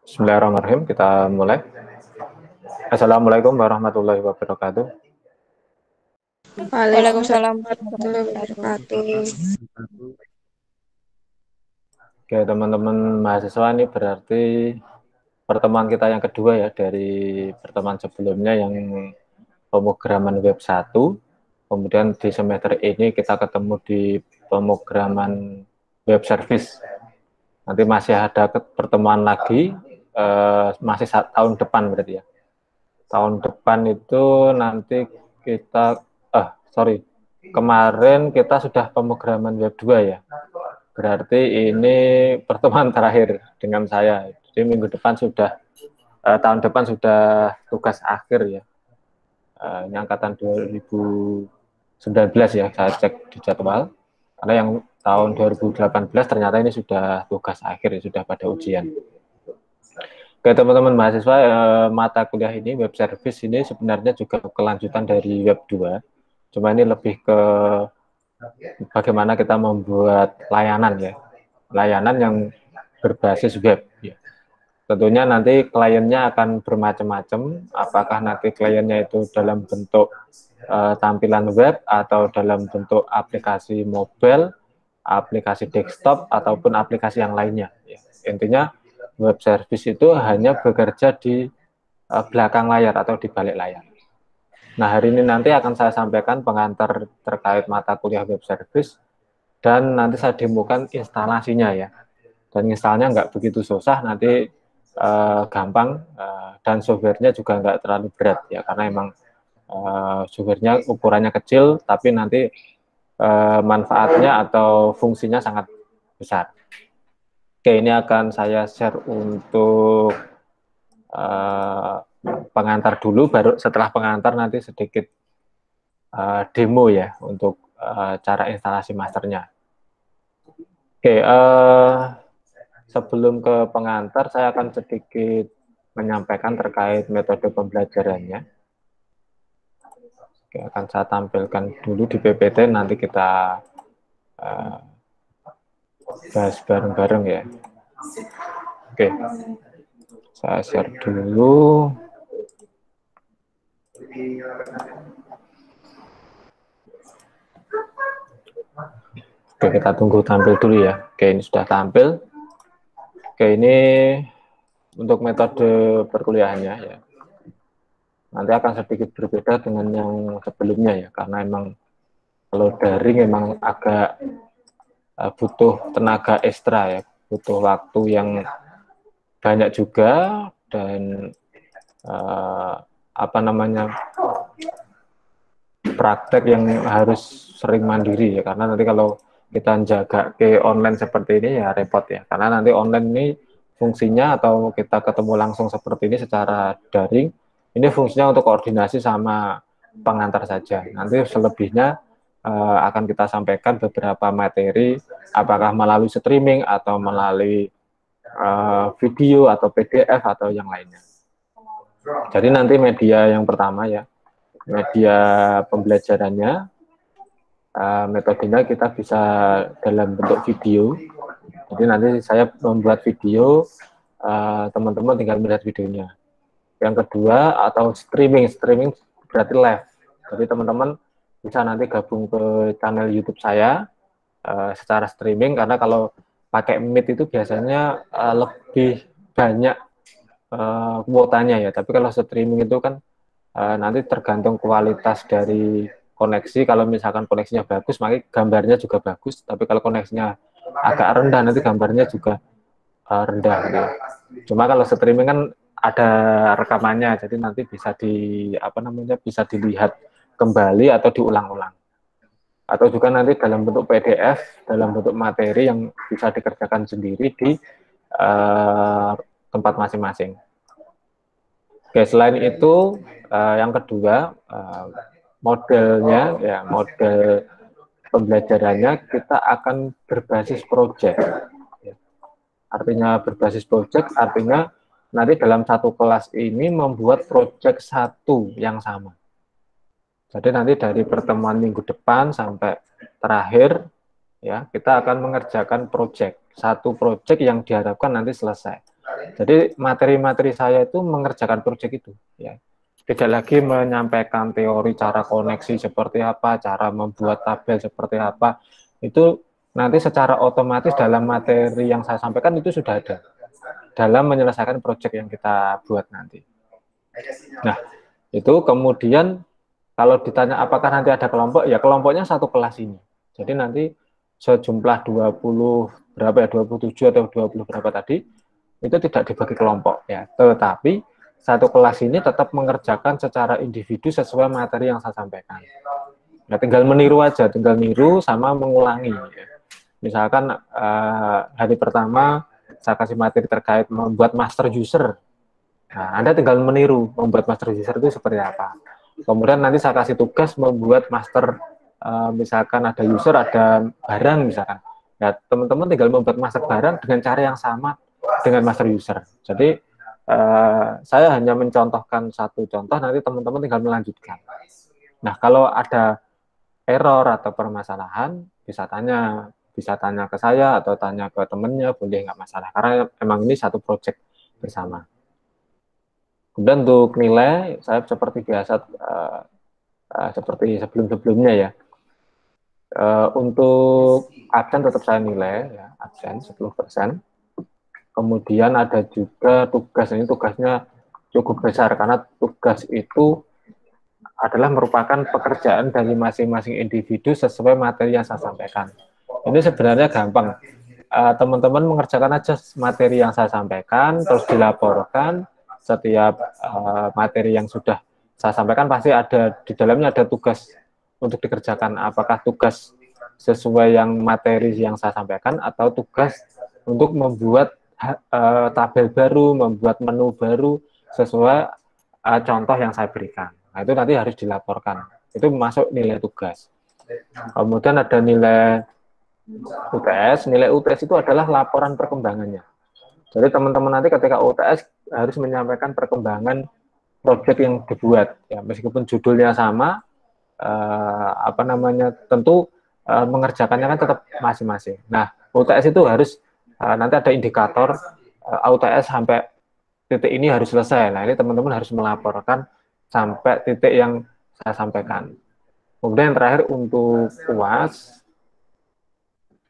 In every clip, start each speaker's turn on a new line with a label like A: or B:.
A: Bismillahirrahmanirrahim, kita mulai. Assalamualaikum warahmatullahi wabarakatuh.
B: Waalaikumsalam warahmatullahi wabarakatuh.
A: Oke, teman-teman mahasiswa, ini berarti pertemuan kita yang kedua ya, dari pertemuan sebelumnya yang pemrograman web 1. Kemudian di semester ini kita ketemu di pemrograman web service. Nanti masih ada pertemuan lagi, masih tahun depan berarti ya. Tahun depan itu nanti kita, kemarin kita sudah pemrograman web 2 ya. Berarti ini pertemuan terakhir dengan saya. Jadi minggu depan sudah, tahun depan sudah tugas akhir ya. Ini angkatan 2019 ya, saya cek di jadwal. Karena yang tahun 2018 ternyata ini sudah tugas akhir ya, sudah pada ujian. Oke teman-teman mahasiswa, mata kuliah ini web service ini sebenarnya juga kelanjutan dari web 2. Cuma ini lebih ke bagaimana kita membuat layanan ya. Layanan yang berbasis web ya. Tentunya nanti kliennya akan bermacam-macam, apakah nanti kliennya itu dalam bentuk tampilan web atau dalam bentuk aplikasi mobile, aplikasi desktop ataupun aplikasi yang lainnya ya. Intinya web service itu hanya bekerja di belakang layar atau di balik layar. Nah, hari ini nanti akan saya sampaikan pengantar terkait mata kuliah web service dan nanti saya demokan instalasinya ya. Dan instalnya nggak begitu susah, nanti gampang dan softwarenya juga nggak terlalu berat ya, karena emang softwarenya ukurannya kecil tapi nanti manfaatnya atau fungsinya sangat besar. Oke, ini akan saya share untuk pengantar dulu, baru setelah pengantar nanti sedikit demo ya untuk cara instalasi masternya. Oke, sebelum ke pengantar saya akan sedikit menyampaikan terkait metode pembelajarannya. Oke, akan saya tampilkan dulu di PPT, nanti kita bahas bareng-bareng ya. Oke, saya share dulu. Oke, kita tunggu tampil dulu ya. Oke, ini sudah tampil. Oke, ini untuk metode perkuliahannya ya. Nanti akan sedikit berbeda dengan yang sebelumnya ya, karena emang kalau daring emang agak butuh tenaga ekstra ya, butuh waktu yang banyak juga dan praktek yang harus sering mandiri ya, karena nanti kalau kita jaga ke online seperti ini ya repot ya, karena nanti online ini fungsinya atau kita ketemu langsung seperti ini secara daring, ini fungsinya untuk koordinasi sama pengantar saja. Nanti selebihnya akan kita sampaikan beberapa materi, apakah melalui streaming atau melalui video atau PDF atau yang lainnya. Jadi nanti media yang pertama ya, media pembelajarannya, metodenya kita bisa dalam bentuk video. Jadi nanti saya membuat video, teman-teman tinggal melihat videonya. Yang kedua atau streaming berarti live. Jadi teman-teman bisa nanti gabung ke channel YouTube saya secara streaming, karena kalau pakai Meet itu biasanya lebih banyak kuotanya ya. Tapi kalau streaming itu kan nanti tergantung kualitas dari koneksi. Kalau misalkan koneksinya bagus, maka gambarnya juga bagus. Tapi kalau koneksinya agak rendah, nanti gambarnya juga rendah gitu. Cuma kalau streaming kan ada rekamannya, jadi nanti bisa bisa dilihat kembali atau diulang-ulang. Atau juga nanti dalam bentuk PDF, dalam bentuk materi yang bisa dikerjakan sendiri di tempat masing-masing. Oke, selain itu yang kedua modelnya ya, model pembelajarannya kita akan berbasis project. Artinya berbasis project artinya nanti dalam satu kelas ini membuat project satu yang sama. Jadi nanti dari pertemuan minggu depan sampai terakhir ya, kita akan mengerjakan project, satu project yang diharapkan nanti selesai. Jadi materi-materi saya itu mengerjakan proyek itu, ya. Tidak lagi menyampaikan teori cara koneksi seperti apa, cara membuat tabel seperti apa. Itu nanti secara otomatis dalam materi yang saya sampaikan itu sudah ada dalam menyelesaikan proyek yang kita buat nanti. Nah, itu kemudian kalau ditanya apakah nanti ada kelompok, ya kelompoknya satu kelas ini. Jadi nanti sejumlah 20 berapa ya, 27 atau 20 berapa tadi, itu tidak dibagi kelompok ya. Tetapi satu kelas ini tetap mengerjakan secara individu sesuai materi yang saya sampaikan. Ya, tinggal meniru aja, tinggal niru sama mengulangi. Ya. Misalkan hari pertama saya kasih materi terkait membuat master user. Nah, Anda tinggal meniru membuat master user itu seperti apa. Kemudian nanti saya kasih tugas membuat master, misalkan ada user, ada barang misalkan. Ya, teman-teman tinggal membuat master barang dengan cara yang sama dengan master user. Jadi saya hanya mencontohkan satu contoh, nanti teman-teman tinggal melanjutkan. Nah, kalau ada error atau permasalahan, bisa tanya ke saya atau tanya ke temennya, boleh, nggak masalah. Karena emang ini satu project bersama. Kemudian untuk nilai, saya seperti biasa, seperti sebelum-sebelumnya ya. Untuk absen tetap saya nilai, ya, absen 10%. Kemudian ada juga tugas, ini tugasnya cukup besar, karena tugas itu adalah merupakan pekerjaan dari masing-masing individu sesuai materi yang saya sampaikan. Ini sebenarnya gampang. Teman-teman mengerjakan aja materi yang saya sampaikan, terus dilaporkan. Setiap materi yang sudah saya sampaikan pasti ada di dalamnya ada tugas untuk dikerjakan. Apakah tugas sesuai yang materi yang saya sampaikan atau tugas untuk membuat tabel baru, membuat menu baru sesuai contoh yang saya berikan. Nah, itu nanti harus dilaporkan. Itu masuk nilai tugas. Kemudian ada nilai UTS. Nilai UTS itu adalah laporan perkembangannya. Jadi teman-teman nanti ketika UTS harus menyampaikan perkembangan proyek yang dibuat. Ya, meskipun judulnya sama, tentu mengerjakannya kan tetap masing-masing. Nah, UTS itu harus nanti ada indikator UTS sampai titik ini harus selesai. Nah, ini teman-teman harus melaporkan sampai titik yang saya sampaikan. Kemudian yang terakhir untuk UAS.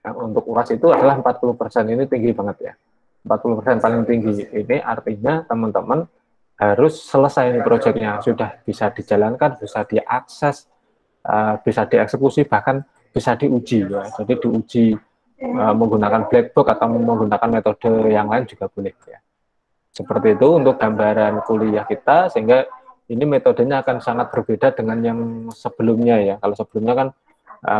A: Untuk UAS itu adalah 40%, ini tinggi banget ya. 40% paling tinggi. Ini artinya teman-teman harus selesai ini proyeknya, sudah bisa dijalankan, bisa diakses, bisa dieksekusi, bahkan bisa diuji ya. Jadi diuji menggunakan black box atau menggunakan metode yang lain juga boleh ya. Seperti itu untuk gambaran kuliah kita, sehingga ini metodenya akan sangat berbeda dengan yang sebelumnya ya. Kalau sebelumnya kan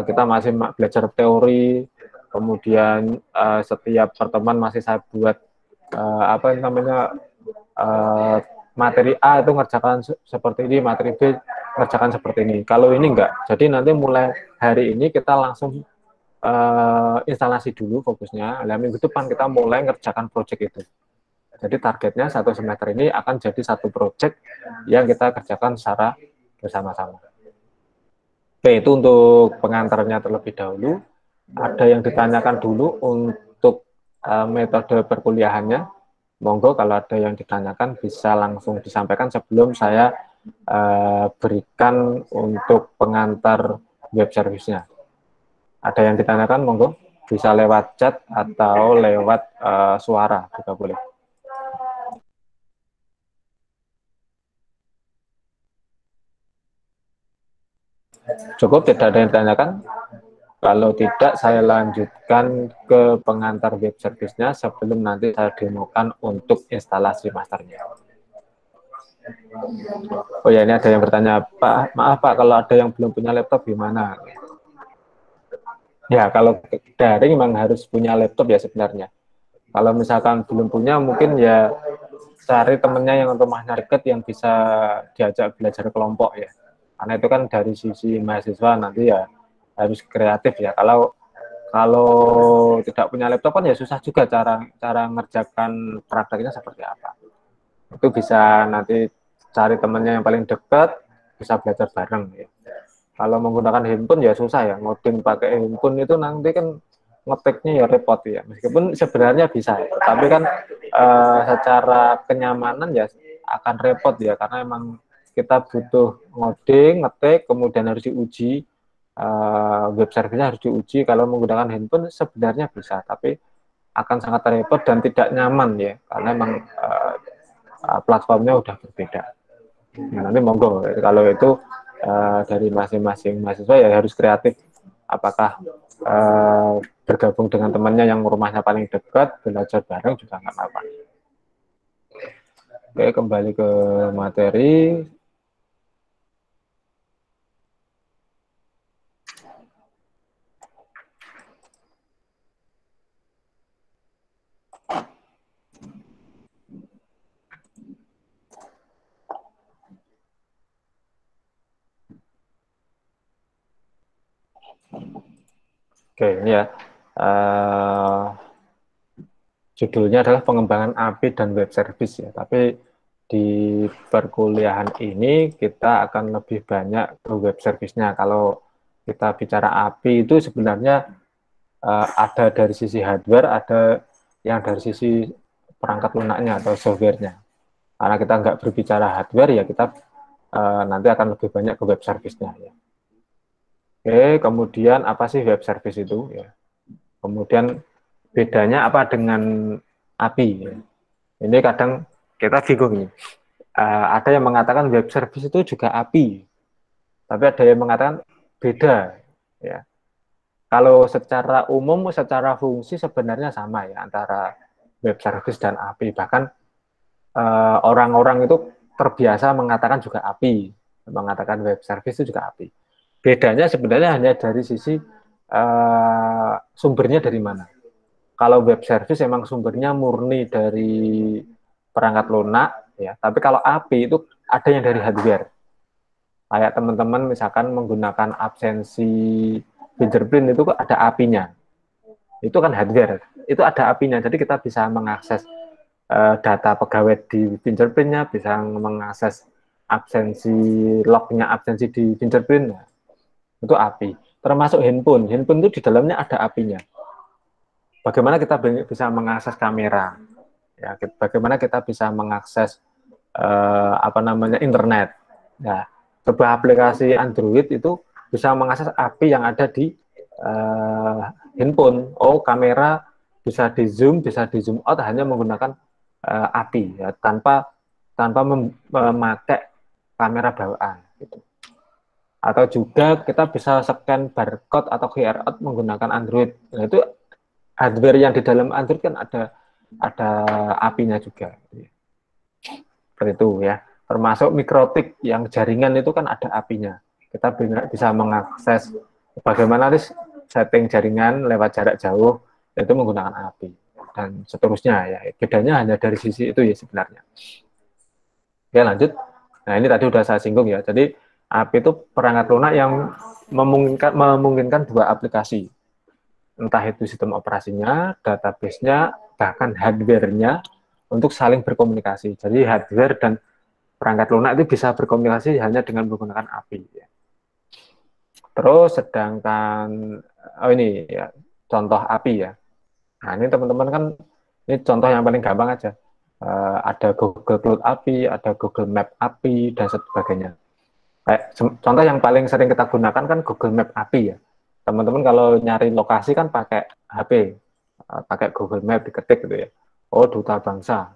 A: kita masih belajar teori, kemudian setiap pertemuan masih saya buat materi A itu ngerjakan seperti ini, materi B ngerjakan seperti ini. Kalau ini enggak, jadi nanti mulai hari ini kita langsung instalasi dulu fokusnya. Nah, minggu depan kita mulai ngerjakan proyek itu. Jadi targetnya satu semester ini akan jadi satu proyek yang kita kerjakan secara bersama-sama. Oke, itu untuk pengantarnya terlebih dahulu. Ada yang ditanyakan dulu untuk metode perkuliahannya. Monggo kalau ada yang ditanyakan bisa langsung disampaikan sebelum saya berikan untuk pengantar web service-nya. Ada yang ditanyakan, monggo bisa lewat chat atau lewat suara juga boleh. Cukup, tidak ada yang ditanyakan? Kalau tidak, saya lanjutkan ke pengantar web service-nya sebelum nanti saya demokan untuk instalasi masternya. Oh ya, ini ada yang bertanya, Pak, maaf Pak, kalau ada yang belum punya laptop gimana? Ya, kalau daring memang harus punya laptop ya sebenarnya. Kalau misalkan belum punya, mungkin ya cari temennya yang rumahnya dekat yang bisa diajak belajar kelompok ya. Karena itu kan dari sisi mahasiswa nanti ya harus kreatif ya. Kalau tidak punya laptop kan ya susah juga cara ngerjakan prakteknya seperti apa. Itu bisa nanti cari temennya yang paling dekat, bisa belajar bareng ya. Kalau menggunakan handphone ya susah ya, ngoding pakai handphone itu nanti kan ngetiknya ya repot ya. Meskipun sebenarnya bisa, tapi kan secara kenyamanan ya akan repot ya, karena emang kita butuh ngoding, ngetik, kemudian harus diuji, web service-nya harus diuji. Kalau menggunakan handphone sebenarnya bisa, tapi akan sangat repot dan tidak nyaman ya, karena memang platformnya udah berbeda. Nah, nanti monggo kalau itu dari masing-masing mahasiswa ya harus kreatif. Apakah bergabung dengan temannya yang rumahnya paling dekat, belajar bareng juga nggak apa-apa. Oke, kembali ke materi. Oke, ini ya. Judulnya adalah pengembangan API dan web service ya. Tapi di perkuliahan ini kita akan lebih banyak ke web service-nya. Kalau kita bicara API itu sebenarnya ada dari sisi hardware, ada yang dari sisi perangkat lunaknya atau software-nya. Karena kita nggak berbicara hardware ya kita nanti akan lebih banyak ke web service-nya ya. Oke, kemudian apa sih web service itu ya? Kemudian bedanya apa dengan API? Ya? Ini kadang kita bingung nih. Ada yang mengatakan web service itu juga API, tapi ada yang mengatakan beda. Ya, kalau secara umum, secara fungsi sebenarnya sama ya antara web service dan API. Bahkan orang-orang itu terbiasa mengatakan juga API, mengatakan web service itu juga API. Bedanya sebenarnya hanya dari sisi sumbernya dari mana. Kalau web service emang sumbernya murni dari perangkat lunak, ya. Tapi kalau API itu ada yang dari hardware. Kayak teman-teman misalkan menggunakan absensi fingerprint itu ada API-nya. Itu kan hardware. Itu ada API-nya. Jadi kita bisa mengakses data pegawai di fingerprint-nya, bisa mengakses absensi log-nya absensi di fingerprint. Itu API. Termasuk handphone. Handphone itu di dalamnya ada API-nya. Bagaimana kita bisa mengakses kamera? Ya, bagaimana kita bisa mengakses internet? Nah, sebuah aplikasi Android itu bisa mengakses API yang ada di handphone. Oh, kamera bisa di zoom out hanya menggunakan API, ya, tanpa memakai kamera bawaan. Gitu. Atau juga kita bisa scan barcode atau QR code menggunakan Android. Nah, itu hardware yang di dalam Android kan ada API-nya juga. Seperti itu ya. Termasuk mikrotik yang jaringan itu kan ada API-nya. Kita bisa mengakses bagaimana setting jaringan lewat jarak jauh itu menggunakan API dan seterusnya ya. Bedanya hanya dari sisi itu ya sebenarnya. Oke, lanjut. Nah, ini tadi udah saya singgung ya. Jadi API itu perangkat lunak yang memungkinkan dua aplikasi. Entah itu sistem operasinya, database-nya, bahkan hardware-nya untuk saling berkomunikasi. Jadi hardware dan perangkat lunak itu bisa berkomunikasi hanya dengan menggunakan API. Ya. Terus sedangkan ini ya contoh API ya. Nah ini teman-teman kan ini contoh yang paling gampang aja. Ada Google Cloud API, ada Google Map API dan sebagainya. Contoh yang paling sering kita gunakan kan Google Map API ya. Teman-teman kalau nyari lokasi kan pakai HP, pakai Google Map diketik gitu ya. Oh, Duta Bangsa.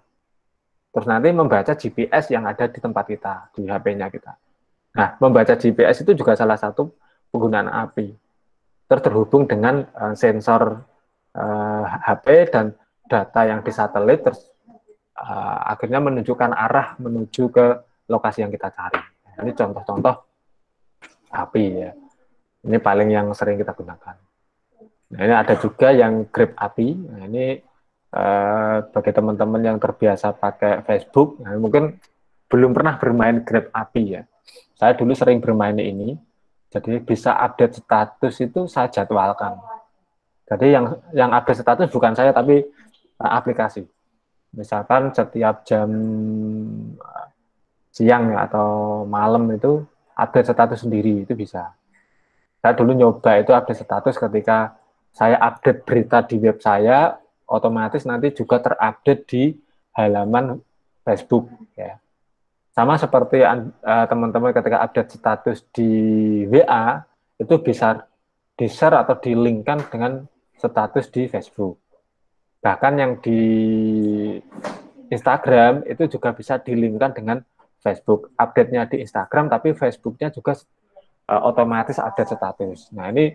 A: Terus nanti membaca GPS yang ada di tempat kita, di HP-nya kita. Nah, membaca GPS itu juga salah satu penggunaan API. Terhubung dengan sensor HP dan data yang di satelit, terus akhirnya menunjukkan arah menuju ke lokasi yang kita cari. Ini contoh-contoh API ya. Ini paling yang sering kita gunakan. Nah, ini ada juga yang Grab API. Nah, ini bagi teman-teman yang terbiasa pakai Facebook, nah, mungkin belum pernah bermain Grab API ya. Saya dulu sering bermain ini, jadi bisa update status itu saya jadwalkan. Jadi yang update status bukan saya, tapi aplikasi. Misalkan setiap jam siang atau malam itu update status sendiri, itu bisa. Saya dulu nyoba itu update status ketika saya update berita di web saya, otomatis nanti juga terupdate di halaman Facebook ya. Sama seperti teman-teman ketika update status di WA itu bisa di-share atau di-linkkan dengan status di Facebook. Bahkan yang di Instagram itu juga bisa di-linkkan dengan Facebook. Update-nya di Instagram tapi Facebooknya juga otomatis update status. Nah, ini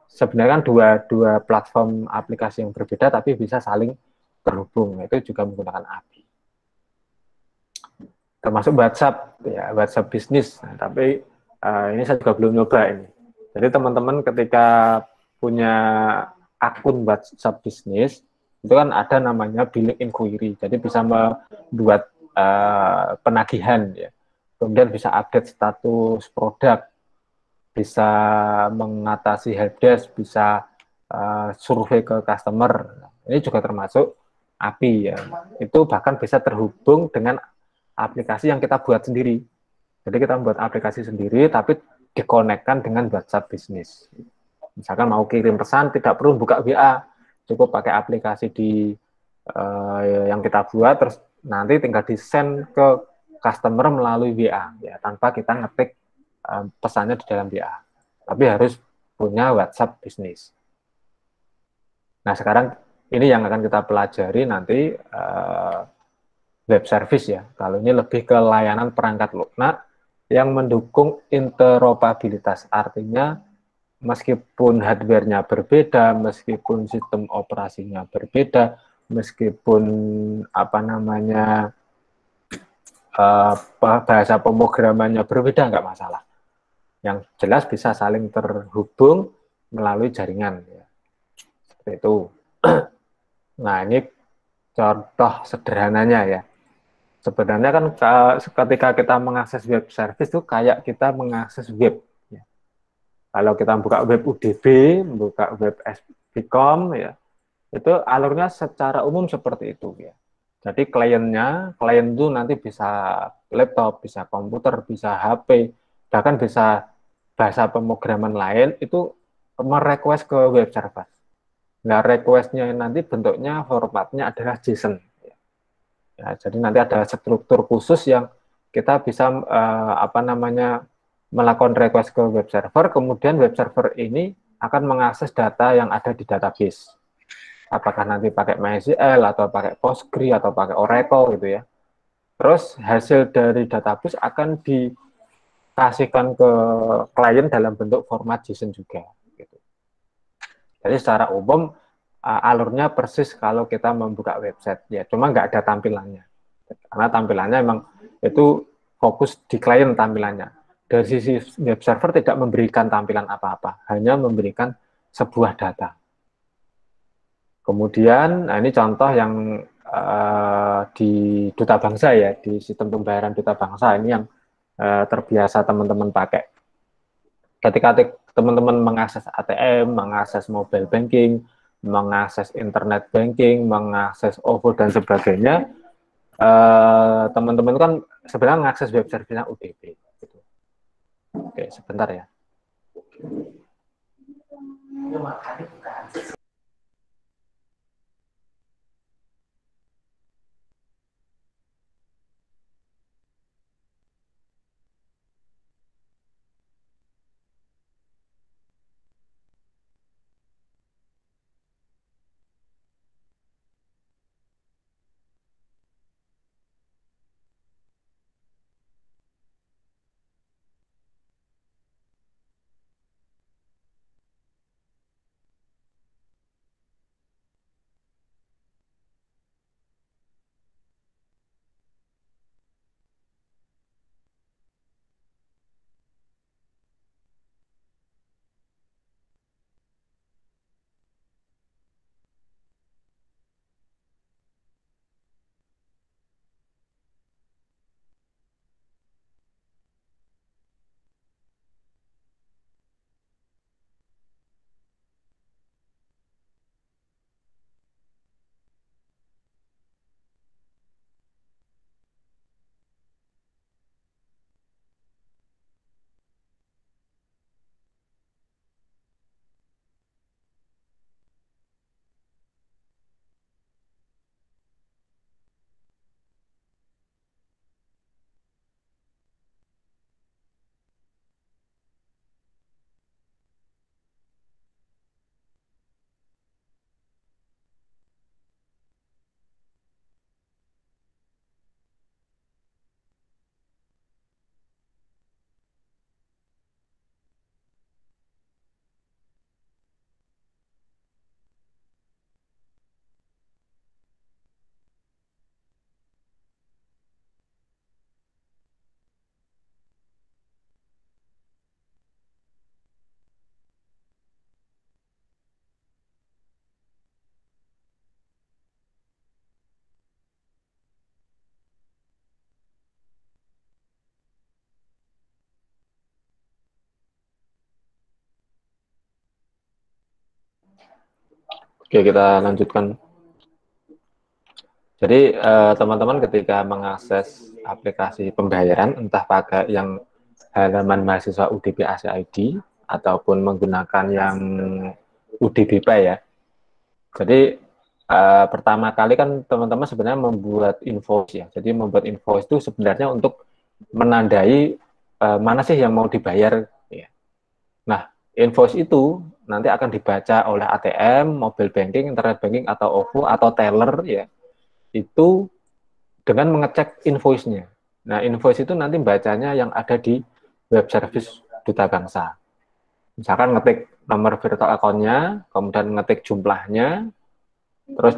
A: sebenarnya kan dua platform aplikasi yang berbeda tapi bisa saling terhubung. Itu juga menggunakan API. Termasuk WhatsApp ya, WhatsApp bisnis. Nah, tapi ini saya juga belum nyoba ini. Jadi teman-teman ketika punya akun WhatsApp bisnis itu kan ada namanya billing inquiry. Jadi bisa membuat penagihan ya. Kemudian bisa update status produk, bisa mengatasi helpdesk, bisa survei ke customer. Ini juga termasuk API ya. Itu bahkan bisa terhubung dengan aplikasi yang kita buat sendiri. Jadi kita membuat aplikasi sendiri, tapi dikonekkan dengan WhatsApp bisnis. Misalkan mau kirim pesan, tidak perlu buka WA, cukup pakai aplikasi yang kita buat, terus nanti tinggal di-send ke customer melalui WA, ya, tanpa kita ngetik pesannya di dalam WA. Tapi harus punya WhatsApp bisnis. Nah, sekarang ini yang akan kita pelajari nanti web service ya. Kalau ini lebih ke layanan perangkat lunak yang mendukung interoperabilitas. Artinya meskipun hardware-nya berbeda, meskipun sistem operasinya berbeda, meskipun apa namanya bahasa pemrogramannya berbeda, nggak masalah. Yang jelas bisa saling terhubung melalui jaringan. Ya. Seperti itu. Nah, ini contoh sederhananya ya. Sebenarnya kan ketika kita mengakses web service itu kayak kita mengakses web. Ya. Kalau kita buka web UDB, buka web SBCom, ya, itu alurnya secara umum seperti itu. Ya. Jadi klien itu nanti bisa laptop, bisa komputer, bisa HP, bahkan bisa bahasa pemrograman lain itu merequest ke web server. Nah, requestnya nanti bentuknya formatnya adalah JSON. Ya, jadi nanti ada struktur khusus yang kita bisa apa namanya melakukan request ke web server, kemudian web server ini akan mengakses data yang ada di database. Apakah nanti pakai MySQL atau pakai Postgre atau pakai Oracle gitu ya. Terus hasil dari database akan dikasihkan ke klien dalam bentuk format JSON juga. Gitu. Jadi secara umum alurnya persis kalau kita membuka website ya, cuma nggak ada tampilannya. Karena tampilannya memang itu fokus di klien tampilannya. Dari sisi web server tidak memberikan tampilan apa-apa, hanya memberikan sebuah data. Kemudian, nah ini contoh yang di Duta Bangsa ya, di sistem pembayaran Duta Bangsa ini yang terbiasa teman-teman pakai. Ketika teman-teman mengakses ATM, mengakses mobile banking, mengakses internet banking, mengakses OVO dan sebagainya, teman-teman kan sebenarnya mengakses web service-nya UDP. Gitu. Oke, sebentar ya. Oke, kita lanjutkan. Jadi teman-teman ketika mengakses aplikasi pembayaran, entah pakai yang halaman mahasiswa UDP ACID ataupun menggunakan yang UDP Pay ya. Jadi pertama kali kan teman-teman sebenarnya membuat invoice ya. Jadi membuat invoice itu sebenarnya untuk menandai mana sih yang mau dibayar. Ya. Nah, invoice itu nanti akan dibaca oleh ATM, mobile banking, internet banking, atau OVO, atau teller ya. Itu dengan mengecek invoice-nya. Nah, invoice itu nanti bacanya yang ada di web service Duta Bangsa. Misalkan ngetik nomor virtual account-nya, kemudian ngetik jumlahnya, terus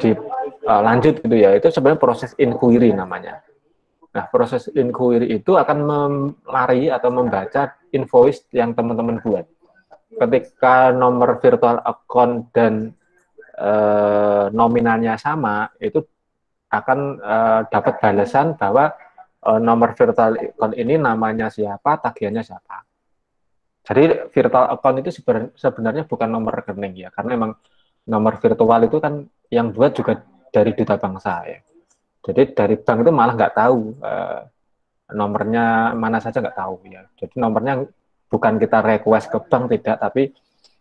A: lanjut gitu ya. Itu sebenarnya proses inquiry namanya. Nah, proses inquiry itu akan melari atau membaca invoice yang teman-teman buat. Ketika nomor virtual account dan nominalnya sama, itu akan dapat balasan bahwa nomor virtual account ini namanya siapa, tagihannya siapa. Jadi virtual account itu sebenarnya bukan nomor rekening ya, karena memang nomor virtual itu kan yang buat juga dari Duta Bangsa ya. Jadi dari bank itu malah nggak tahu nomornya mana saja nggak tahu ya. Jadi nomornya bukan kita request ke bank tidak, tapi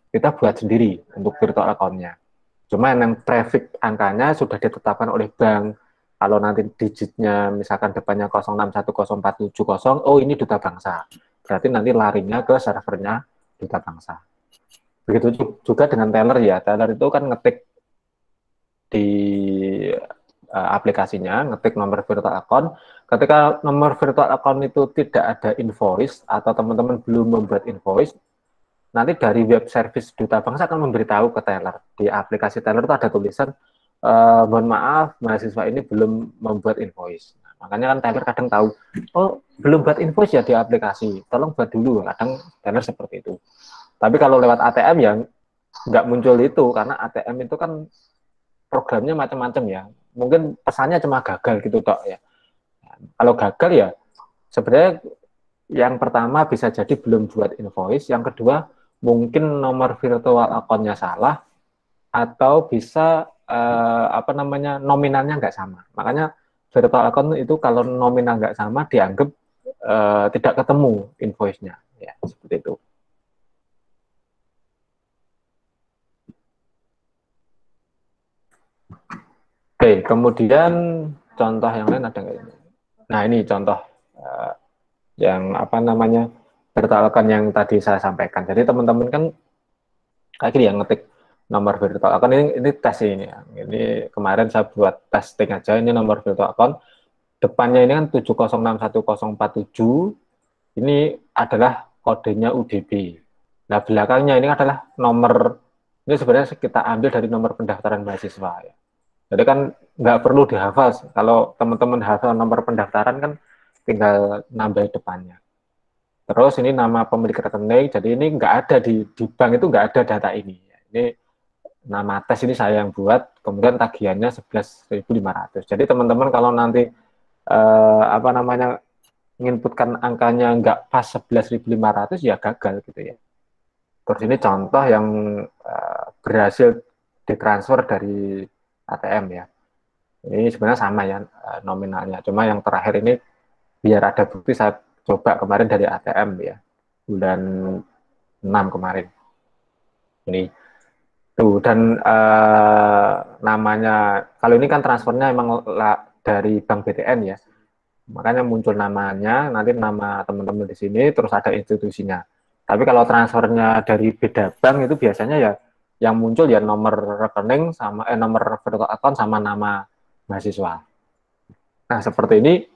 A: kita buat sendiri untuk virtual account-nya. Cuma yang traffic angkanya sudah ditetapkan oleh bank. Kalau nanti digitnya misalkan depannya 06104770, oh ini Duta Bangsa. Berarti nanti larinya ke servernya Duta Bangsa. Begitu juga dengan teller ya. Teller itu kan ngetik di aplikasinya, ngetik nomor virtual account. Ketika nomor virtual account itu tidak ada invoice atau teman-teman belum membuat invoice, nanti dari web service Duta Bangsa akan memberitahu ke teller. Di aplikasi teller itu ada tulisan, mohon maaf, mahasiswa ini belum membuat invoice. Nah, makanya kan teller kadang tahu, oh belum buat invoice ya di aplikasi, tolong buat dulu. Kadang teller seperti itu. Tapi kalau lewat ATM ya nggak muncul itu, karena ATM itu kan programnya macam-macam ya. Mungkin pesannya cuma gagal gitu tok ya. Kalau gagal ya sebenarnya yang pertama bisa jadi belum buat invoice, yang kedua mungkin nomor virtual account-nya salah, atau bisa apa namanya nominalnya nggak sama. Makanya virtual account itu kalau nominal nggak sama dianggap tidak ketemu invoice-nya, ya seperti itu. Oke, kemudian contoh yang lain ada nggak ini? Nah ini contoh yang apa namanya virtual account yang tadi saya sampaikan. Jadi teman-teman kan kayak gini yang ngetik nomor virtual account ini tes ini ya. Ini kemarin saya buat testing aja, ini nomor virtual account. Depannya ini kan 7061047, ini adalah kodenya UDB. Nah belakangnya ini adalah nomor, ini sebenarnya kita ambil dari nomor pendaftaran mahasiswa ya. Jadi kan nggak perlu dihafal, kalau teman-teman hafal nomor pendaftaran kan tinggal nambah depannya. Terus ini nama pemilik rekening, jadi ini nggak ada di bank itu nggak ada data ini. Ini nama tes ini saya yang buat, kemudian tagihannya 11.500. Jadi teman-teman kalau nanti apa namanya menginputkan angkanya nggak pas 11.500 ya gagal gitu ya. Terus ini contoh yang berhasil ditransfer dari ATM ya. Ini sebenarnya sama ya nominalnya. Cuma yang terakhir ini biar ada bukti saya coba kemarin dari ATM ya. Bulan 6 kemarin. Ini tuh dan namanya kalau ini kan transfernya emang dari Bank BTN ya. Makanya muncul namanya, nanti nama teman-teman di sini terus ada institusinya. Tapi kalau transfernya dari beda bank itu biasanya ya yang muncul ya nomor rekening sama nomor virtual account sama nama mahasiswa. Nah, seperti ini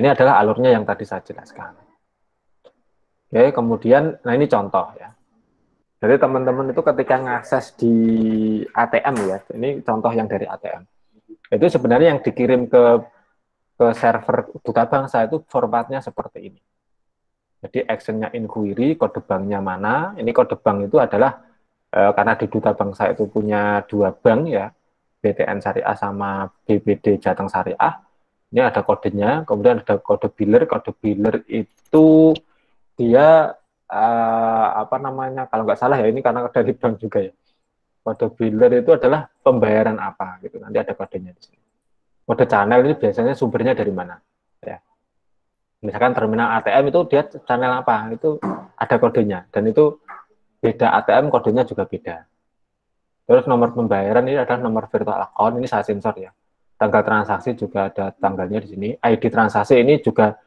A: adalah alurnya yang tadi saya jelaskan. Oke, kemudian nah ini contoh ya. Jadi teman-teman itu ketika ngakses di ATM ya, ini contoh yang dari ATM. Itu sebenarnya yang dikirim ke server Duta Bangsa itu formatnya seperti ini. Jadi actionnya inquiry, kode banknya mana? Ini kode bank itu adalah karena di Duta Bangsa itu punya dua bank ya, BTN Syariah sama BBD Jateng Syariah. Ini ada kodenya, kemudian ada kode biller. Kode biller itu dia apa namanya? Kalau nggak salah ya ini karena dari bank juga ya. Kode biller itu adalah pembayaran apa gitu. Nanti ada kodenya di sini. Kode channel ini biasanya sumbernya dari mana? Ya. Misalkan terminal ATM itu dia channel apa? Itu ada kodenya dan itu beda ATM kodenya juga beda. Terus nomor pembayaran ini adalah nomor virtual account, ini saya sensor ya. Tanggal transaksi juga ada tanggalnya di sini. ID transaksi ini juga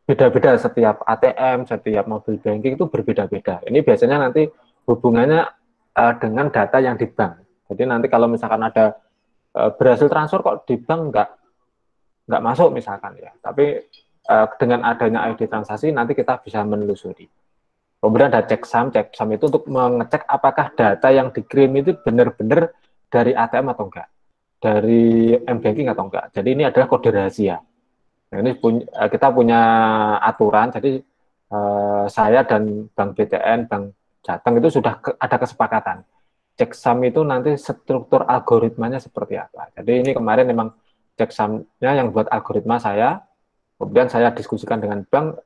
A: beda-beda setiap ATM, setiap mobil banking itu berbeda-beda. Ini biasanya nanti hubungannya dengan data yang di bank. Jadi nanti kalau misalkan ada berhasil transfer kok di bank nggak masuk misalkan ya. Tapi dengan adanya ID transaksi nanti kita bisa menelusuri. Kemudian ada checksum itu untuk mengecek apakah data yang dikirim itu benar-benar dari ATM atau enggak, dari M-Banking atau enggak. Jadi ini adalah kode rahasia. Nah, ini kita punya aturan, jadi saya dan Bank BTN, Bank Jateng itu sudah ada kesepakatan. Checksum itu nanti struktur algoritmanya seperti apa. Jadi ini kemarin memang checksumnya yang buat algoritma saya, kemudian saya diskusikan dengan bank,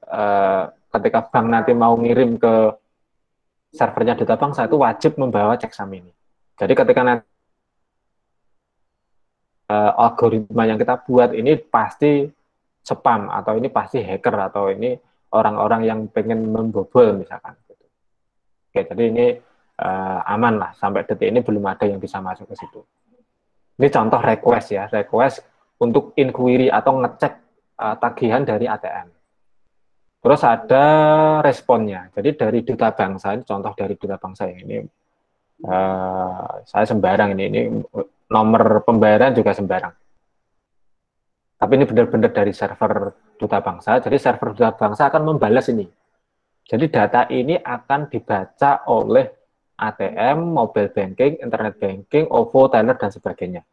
A: ketika bank nanti mau ngirim ke servernya data bank, saya itu wajib membawa checksum ini. Jadi ketika nanti algoritma yang kita buat ini pasti spam, atau ini pasti hacker, atau ini orang-orang yang pengen membobol misalkan. Oke, jadi ini aman lah, sampai detik ini belum ada yang bisa masuk ke situ. Ini contoh request ya, request untuk inquiry atau ngecek tagihan dari ATM. Terus ada responnya. Jadi dari duta bangsa, ini contoh dari duta bangsa yang ini, saya sembarang ini nomor pembayaran juga sembarang. Tapi ini benar-benar dari server duta bangsa. Jadi server duta bangsa akan membalas ini. Jadi data ini akan dibaca oleh ATM, mobile banking, internet banking, OVO, teller, dan sebagainya.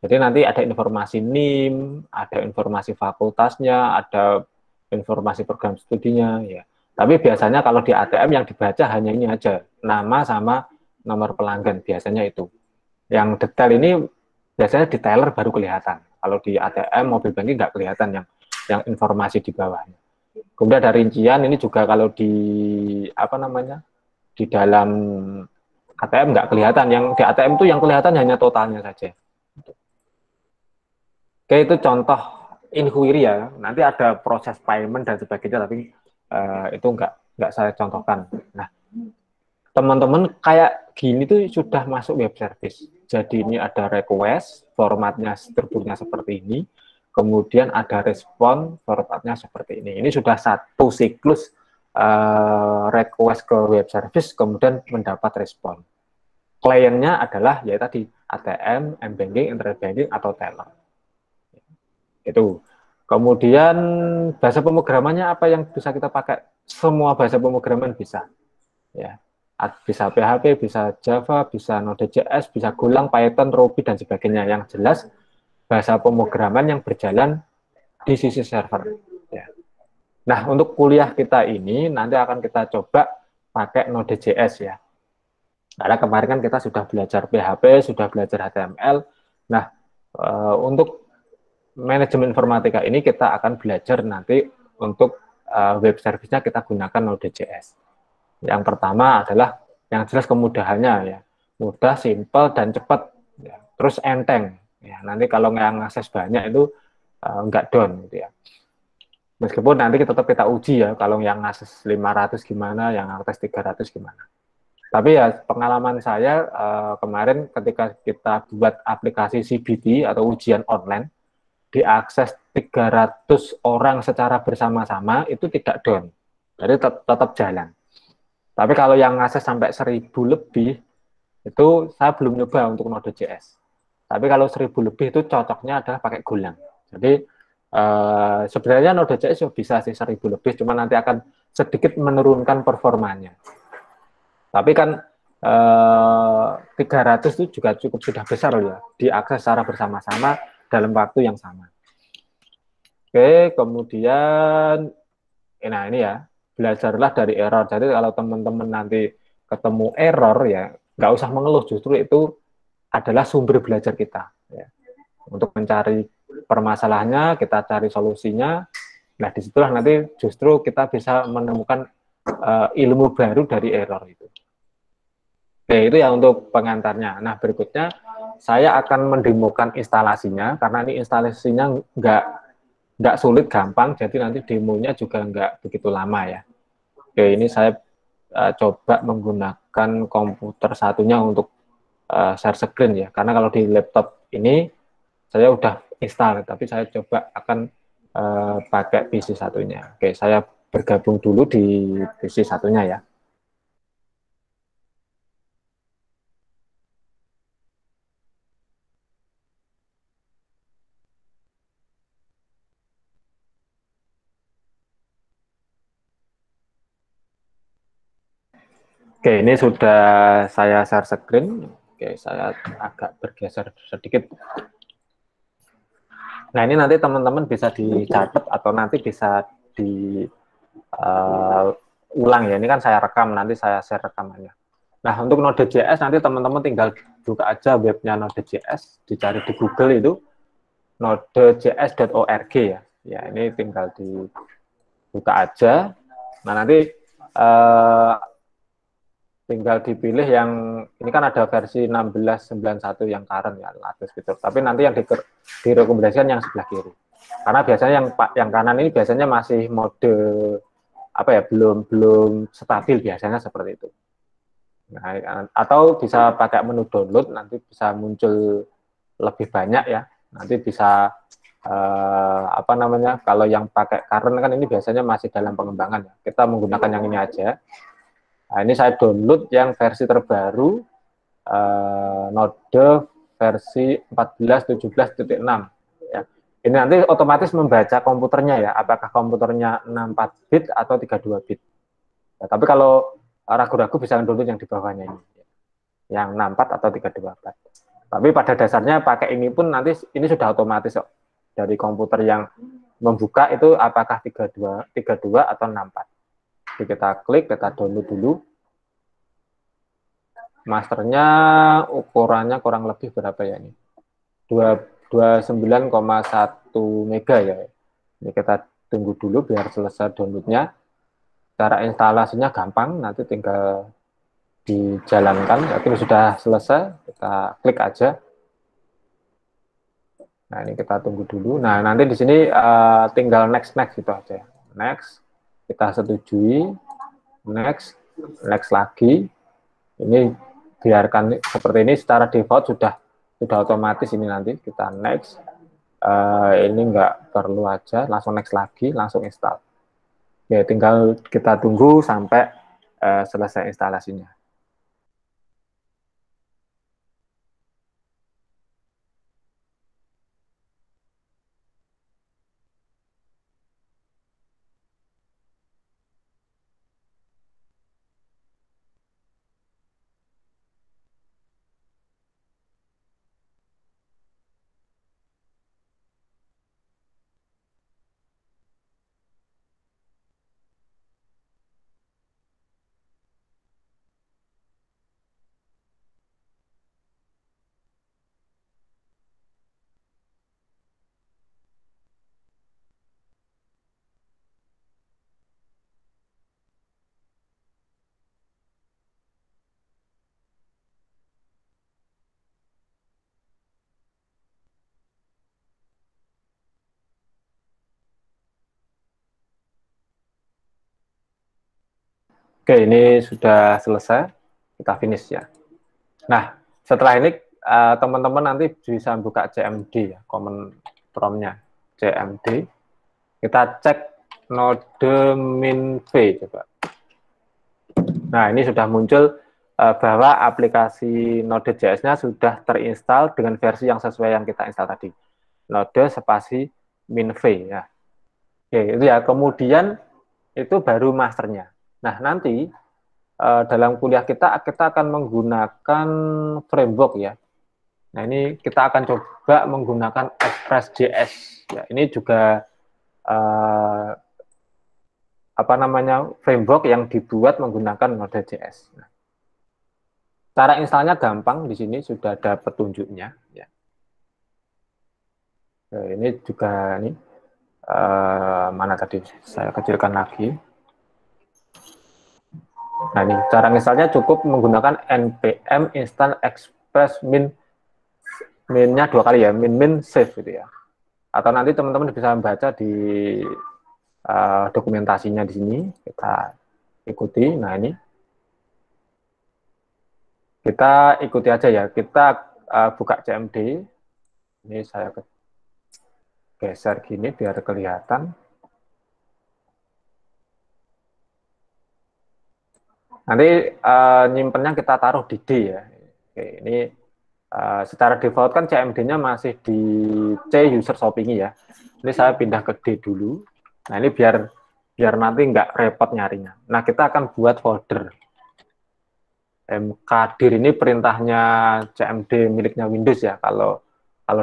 A: Jadi nanti ada informasi NIM, ada informasi fakultasnya, ada informasi program studinya, ya. Tapi biasanya kalau di ATM yang dibaca hanya ini aja, nama sama nomor pelanggan, biasanya itu. Yang detail ini biasanya di teller baru kelihatan. Kalau di ATM, mobil banking nggak kelihatan yang informasi di bawahnya. Kemudian ada rincian, ini juga kalau di di dalam ATM nggak kelihatan. Yang di ATM itu yang kelihatan hanya totalnya saja. Oke, itu contoh inquiry ya. Nanti ada proses payment dan sebagainya, tapi itu nggak saya contohkan. Nah, teman-teman kayak gini tuh sudah masuk web service. Jadi ini ada request, formatnya strukturnya seperti ini. Kemudian ada respon, formatnya seperti ini. Ini sudah satu siklus request ke web service, kemudian mendapat respon. Kliennya adalah ya tadi ATM, M-Banking, Internet Banking, atau teller. Itu. Kemudian bahasa pemrogramannya apa yang bisa kita pakai? Semua bahasa pemrograman bisa. Ya. Bisa PHP, bisa Java, bisa Node.js, bisa Golang, Python, Ruby, dan sebagainya. Yang jelas bahasa pemrograman yang berjalan di sisi server. Ya. Nah, untuk kuliah kita ini nanti akan kita coba pakai Node.js ya. Karena kemarin kan kita sudah belajar PHP, sudah belajar HTML. Nah, untuk manajemen informatika ini kita akan belajar nanti untuk web service-nya kita gunakan Node.js. Yang pertama adalah yang jelas kemudahannya ya, mudah, simple, dan cepat. Ya. Terus enteng. Ya, nanti kalau yang akses banyak itu nggak down gitu ya. Meskipun nanti tetap kita uji ya, kalau yang akses 500 gimana, yang akses 300 gimana. Tapi ya pengalaman saya kemarin ketika kita buat aplikasi CBT atau ujian online, diakses 300 orang secara bersama-sama itu tidak down, jadi tetap jalan. Tapi kalau yang akses sampai 1000 lebih, itu saya belum nyoba untuk Node.js. Tapi kalau 1000 lebih itu cocoknya adalah pakai Golang. Jadi sebenarnya Node.js bisa sih 1000 lebih, cuma nanti akan sedikit menurunkan performanya. Tapi kan 300 itu juga cukup sudah besar ya, diakses secara bersama-sama dalam waktu yang sama. Oke, kemudian, nah ini ya, belajarlah dari error. Jadi kalau teman-teman nanti ketemu error ya, nggak usah mengeluh, justru itu adalah sumber belajar kita. Ya. Untuk mencari permasalahannya, kita cari solusinya. Nah, disitulah nanti justru kita bisa menemukan ilmu baru dari error itu. Oke, itu ya untuk pengantarnya. Nah, berikutnya saya akan mendemokan instalasinya karena ini instalasinya nggak sulit, gampang. Jadi nanti demonya juga nggak begitu lama ya. Oke, ini saya coba menggunakan komputer satunya untuk share screen ya. Karena kalau di laptop ini saya udah install, tapi saya coba akan pakai PC satunya. Oke, saya bergabung dulu di PC satunya ya. Oke, ini sudah saya share screen. Oke, saya agak bergeser sedikit. Nah, ini nanti teman-teman bisa dicatat atau nanti bisa di ulang ya. Ini kan saya rekam, nanti saya share rekamannya. Nah, untuk Node.js nanti teman-teman tinggal buka aja webnya Node.js, dicari di Google itu nodejs.org ya. Ya, ini tinggal dibuka aja. Nah, nanti tinggal dipilih yang ini kan ada versi 1691 yang current ya, latest gitu. Tapi nanti yang direkomendasikan yang sebelah kiri. Karena biasanya yang kanan ini biasanya masih mode apa ya, belum belum stabil, biasanya seperti itu. Nah, atau bisa pakai menu download, nanti bisa muncul lebih banyak ya. Nanti bisa apa namanya, kalau yang pakai current kan ini biasanya masih dalam pengembangan ya. Kita menggunakan yang ini aja. Nah, ini saya download yang versi terbaru Node versi 14.17.6 ya. Ini nanti otomatis membaca komputernya ya, apakah komputernya 64 bit atau 32 bit. Ya, tapi kalau ragu-ragu bisa download yang di bawahnya ini, yang 64 atau 324. Tapi pada dasarnya pakai ini pun nanti ini sudah otomatis kok. Dari komputer yang membuka itu apakah 32 atau 64. Jadi kita klik, kita download dulu. Masternya ukurannya kurang lebih berapa ya ini? 29,1 mega ya. Ini kita tunggu dulu biar selesai downloadnya. Cara instalasinya gampang, nanti tinggal dijalankan. Tapi sudah selesai, kita klik aja. Nah, ini kita tunggu dulu. Nah, nanti di sini tinggal next gitu aja. Next, kita setujui. Next lagi. Ini biarkan seperti ini, secara default sudah otomatis ini, nanti kita next. Ini nggak perlu aja, langsung next lagi, langsung install. Ya, tinggal kita tunggu sampai selesai instalasinya. Oke, ini sudah selesai, kita finish ya. Nah, setelah ini teman-teman nanti bisa buka CMD ya, command prompt-nya CMD. Kita cek node min-v coba. Nah, ini sudah muncul bahwa aplikasi Node.js-nya sudah terinstall dengan versi yang sesuai yang kita install tadi. Node spasi min-v ya. Oke, itu ya. Kemudian itu baru masternya. Nah, nanti dalam kuliah kita akan menggunakan framework ya. Nah, ini kita akan coba menggunakan Express.js. Ya, ini juga apa namanya, framework yang dibuat menggunakan Node.js. Nah, cara installnya gampang, di sini sudah ada petunjuknya. Ya. Ini juga ini mana tadi, saya kecilkan lagi. Nah ini cara installnya cukup menggunakan npm install express minnya 2 kali ya, min save gitu ya. Atau nanti teman-teman bisa membaca di dokumentasinya di sini, kita ikuti. Nah ini kita ikuti aja ya, kita buka CMD, ini saya geser gini biar kelihatan. Nanti nyimpennya kita taruh di D ya. Oke, ini secara default kan CMD-nya masih di C user shopping ya. Ini saya pindah ke D dulu. Nah ini biar nanti nggak repot nyarinya. Nah kita akan buat folder. mkdir ini perintahnya CMD miliknya Windows ya. Kalau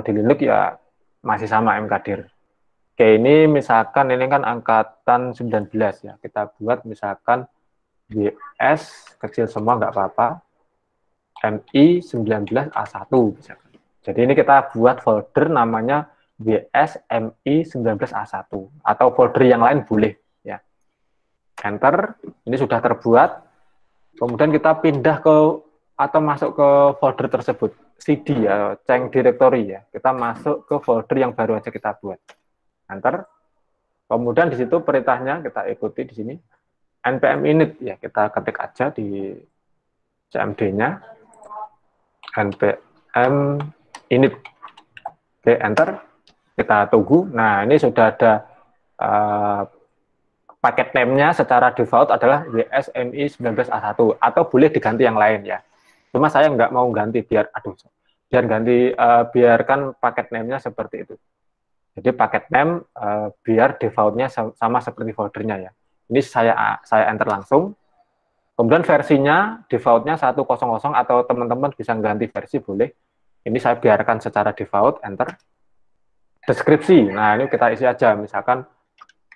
A: di Linux ya masih sama mkdir. Oke, ini misalkan ini kan angkatan 19 ya. Kita buat misalkan WS kecil semua nggak apa-apa. MI 19A1 misalkan. Jadi ini kita buat folder namanya WS MI 19A1 atau folder yang lain boleh ya. Enter, ini sudah terbuat. Kemudian kita pindah ke atau masuk ke folder tersebut. CD ya, change directory ya. Kita masuk ke folder yang baru aja kita buat. Enter. Kemudian di situ perintahnya kita ikuti di sini. npm init ya, kita ketik aja di CMD-nya. npm init. Oke, enter. Kita tunggu. Nah, ini sudah ada paket name-nya secara default adalah WSMI19A1 atau boleh diganti yang lain ya. Cuma saya nggak mau ganti biar biarkan paket name-nya seperti itu. Jadi paket name biar default-nya sama seperti foldernya ya. Ini saya enter langsung. Kemudian versinya default-nya 100 atau teman-teman bisa ganti versi boleh. Ini saya biarkan secara default, enter. Deskripsi, nah ini kita isi aja, misalkan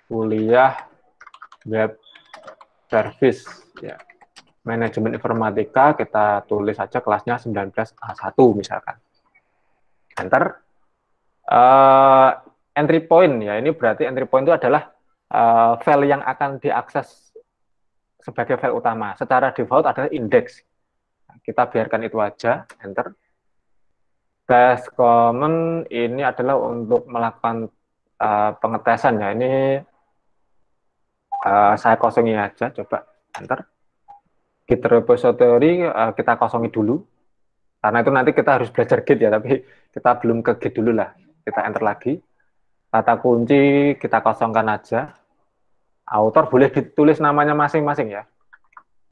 A: kuliah web service ya. Manajemen informatika, kita tulis saja kelasnya 19A1 misalkan. Enter. Entry point ya, ini berarti entry point itu adalah file yang akan diakses sebagai file utama. Secara default adalah index. Kita biarkan itu aja, enter. Dash common ini adalah untuk melakukan pengetesan ya. Ini saya kosongi aja, coba enter. Git repository kita kosongi dulu, karena itu nanti kita harus belajar Git ya, tapi kita belum ke Git dulu lah. Kita enter lagi. Kata kunci kita kosongkan aja. Author boleh ditulis namanya masing-masing ya.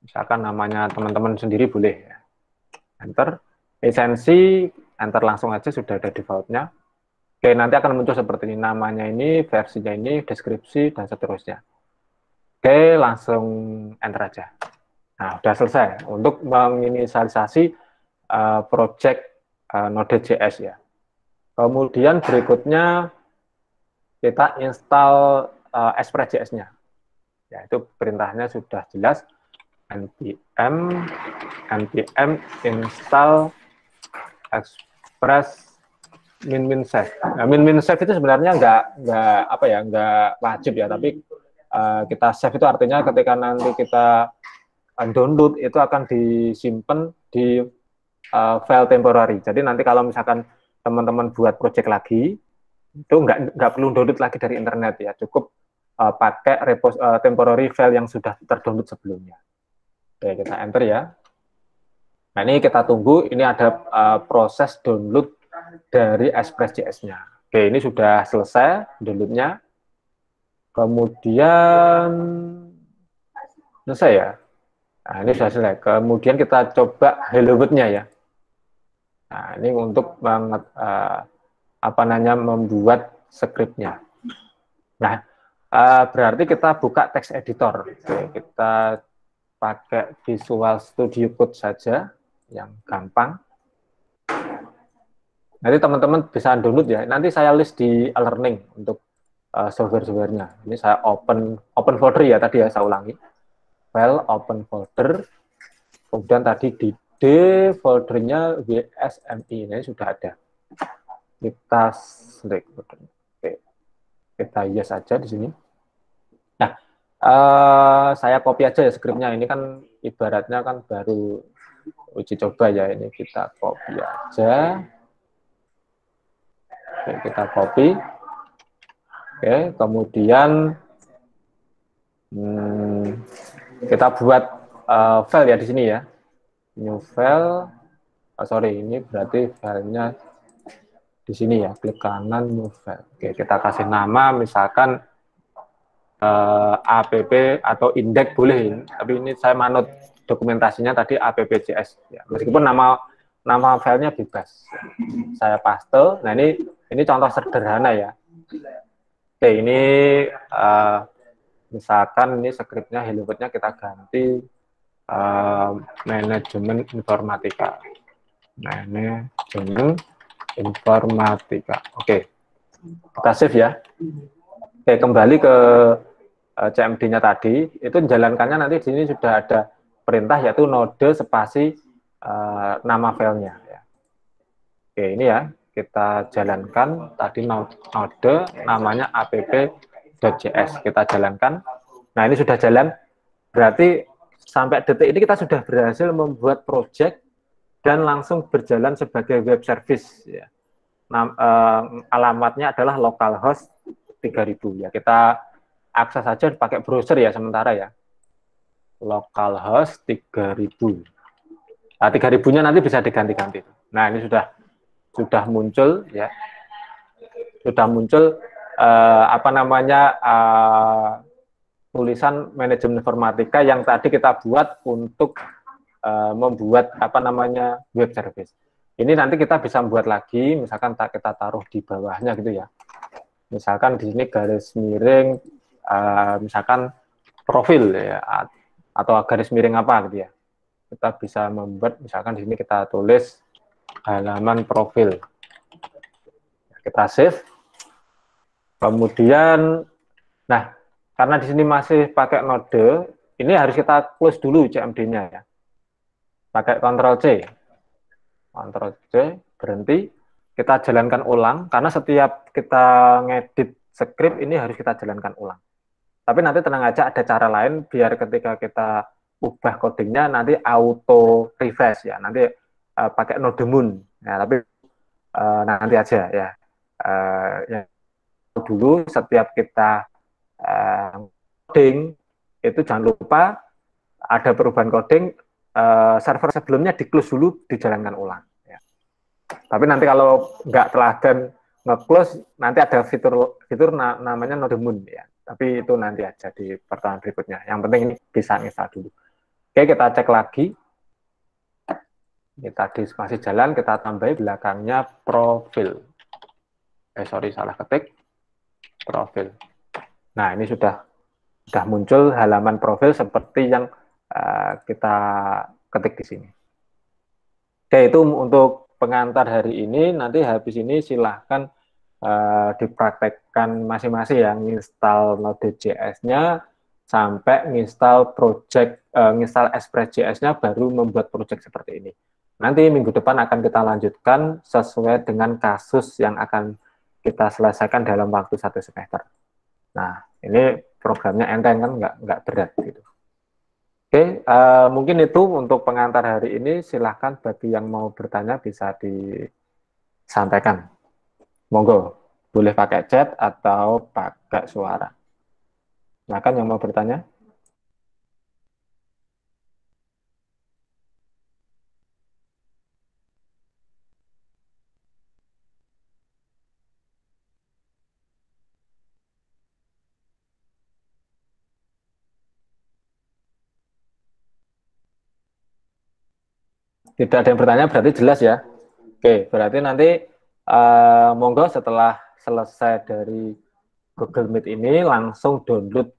A: Misalkan namanya teman-teman sendiri boleh ya. Enter. Esensi, enter langsung aja, sudah ada defaultnya. Oke, nanti akan muncul seperti ini. Namanya ini, versinya ini, deskripsi, dan seterusnya. Oke, langsung enter aja. Nah, sudah selesai untuk menginisialisasi project Node.js ya. Kemudian berikutnya kita install Express.js-nya. Ya, itu perintahnya sudah jelas. npm install Express min-save. Nah, min-save itu sebenarnya nggak wajib ya, tapi kita save itu artinya ketika nanti kita download itu akan disimpan di file temporary. Jadi nanti kalau misalkan teman-teman buat project lagi, itu nggak perlu download lagi dari internet ya, cukup pakai temporary file yang sudah terdownload sebelumnya. Oke, kita enter ya. Nah ini kita tunggu, ini ada proses download dari Express.js-nya. Oke, ini sudah selesai download-nya. Kemudian selesai ya. Nah ini sudah selesai. Kemudian kita coba hello world-nya ya. Nah ini untuk membuat script-nya. Nah berarti kita buka text editor. Oke, kita pakai Visual Studio Code saja yang gampang. Nanti teman-teman bisa download ya. Nanti saya list di e-learning untuk software-softwarenya. Ini saya open folder ya tadi ya, saya ulangi. File open folder. Kemudian tadi di D foldernya WSMI ini sudah ada. Kita select. Oke. Kita yes aja di sini. Nah, Saya copy aja ya skripnya, ini kan ibaratnya kan baru uji coba ya, ini kita copy aja. Oke, kita copy. Oke, kemudian kita buat file ya di sini ya. New file. Sorry, ini berarti filenya di sini ya. Klik kanan new file. Oke, kita kasih nama misalkan app atau indeks boleh. Tapi ini saya manut dokumentasinya tadi appjs. Ya. Meskipun nama filenya bebas. Saya paste. Nah ini contoh sederhana ya. Oke, ini misalkan ini skripnya Hello World-nya kita ganti manajemen informatika. Manajemen informatika. Oke, kita save ya. Oke, kembali ke CMD-nya tadi, itu menjalankannya nanti di sini sudah ada perintah yaitu node spasi nama filenya. Ya. Oke, ini ya kita jalankan tadi node namanya app.js, kita jalankan. Nah ini sudah jalan, berarti sampai detik ini kita sudah berhasil membuat project dan langsung berjalan sebagai web service. Ya. Alamatnya adalah localhost 3000 ya, kita akses saja pakai browser ya sementara ya, localhost 3000. Nah 3000-nya nanti bisa diganti-ganti. Nah ini sudah muncul ya, sudah muncul apa namanya tulisan manajemen informatika yang tadi kita buat untuk membuat apa namanya web service. Ini nanti kita bisa membuat lagi, misalkan kita taruh di bawahnya gitu ya. Misalkan di sini garis miring, misalkan profil ya, atau garis miring apa gitu ya. Kita bisa membuat, misalkan di sini kita tulis halaman profil. Kita save. Kemudian, nah karena di sini masih pakai node, ini harus kita close dulu CMD-nya ya. Pakai Ctrl C. Ctrl C, berhenti. Kita jalankan ulang, karena setiap kita ngedit script ini harus kita jalankan ulang. Tapi nanti tenang aja, ada cara lain biar ketika kita ubah codingnya nanti auto refresh ya, nanti pakai node moon. Ya, tapi nanti aja ya. Ya. Dulu setiap kita coding itu jangan lupa ada perubahan coding, server sebelumnya di close dulu, dijalankan ulang. Tapi nanti kalau nggak telaten nge-close, nanti ada fitur namanya node moon ya. Tapi itu nanti aja di pertemuan berikutnya. Yang penting ini bisa install dulu. Oke, kita cek lagi. Ini tadi masih jalan, kita tambahin belakangnya profil. Sorry, salah ketik. Profil. Nah, ini sudah muncul halaman profil seperti yang kita ketik di sini. Oke, itu untuk pengantar hari ini. Nanti habis ini silahkan dipraktekkan masing-masing ya, nginstal Node.js-nya sampai nginstal nginstal Express.js-nya baru membuat project seperti ini. Nanti minggu depan akan kita lanjutkan sesuai dengan kasus yang akan kita selesaikan dalam waktu 1 semester. Nah, ini programnya enteng kan, nggak berat gitu. Oke, mungkin itu untuk pengantar hari ini. Silahkan bagi yang mau bertanya bisa disampaikan. Monggo, boleh pakai chat atau pakai suara. Silahkan yang mau bertanya. Tidak ada yang bertanya, berarti jelas ya. Oke, berarti nanti monggo setelah selesai dari Google Meet ini langsung download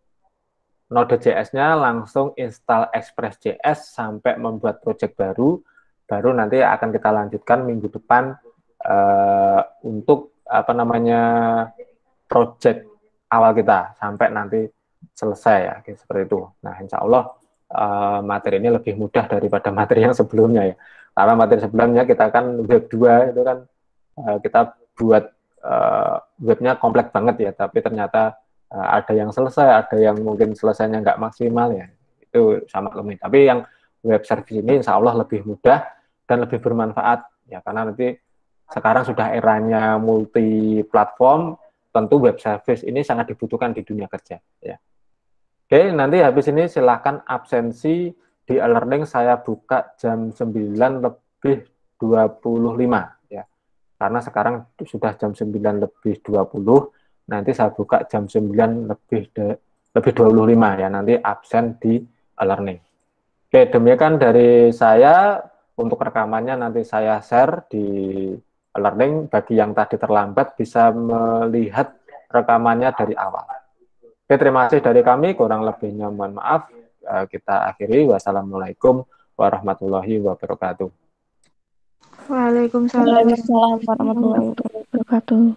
A: Node.js-nya, langsung install Express.js sampai membuat project baru nanti akan kita lanjutkan minggu depan untuk apa namanya project awal kita sampai nanti selesai ya, seperti itu. Nah, insya Allah materi ini lebih mudah daripada materi yang sebelumnya ya. Karena materi sebelumnya kita kan web 2 itu kan kita buat webnya kompleks banget ya, tapi ternyata ada yang selesai, ada yang mungkin selesainya nggak maksimal ya, itu sama kami. Tapi yang web service ini insya Allah lebih mudah dan lebih bermanfaat ya, karena nanti sekarang sudah eranya multi platform, tentu web service ini sangat dibutuhkan di dunia kerja ya. Oke, nanti habis ini silahkan absensi di e-learning saya buka jam 9 lebih 25 ya. Karena sekarang sudah jam 9 lebih 20, nanti saya buka jam 9 lebih 25 ya, nanti absen di e-learning. Oke, demikian dari saya. Untuk rekamannya nanti saya share di e-learning. Bagi yang tadi terlambat bisa melihat rekamannya dari awal. Oke, terima kasih dari kami. Kurang lebihnya mohon maaf. Kita akhiri. Wassalamualaikum warahmatullahi wabarakatuh.
B: Waalaikumsalam
C: Waalaikumsalam warahmatullahi wabarakatuh.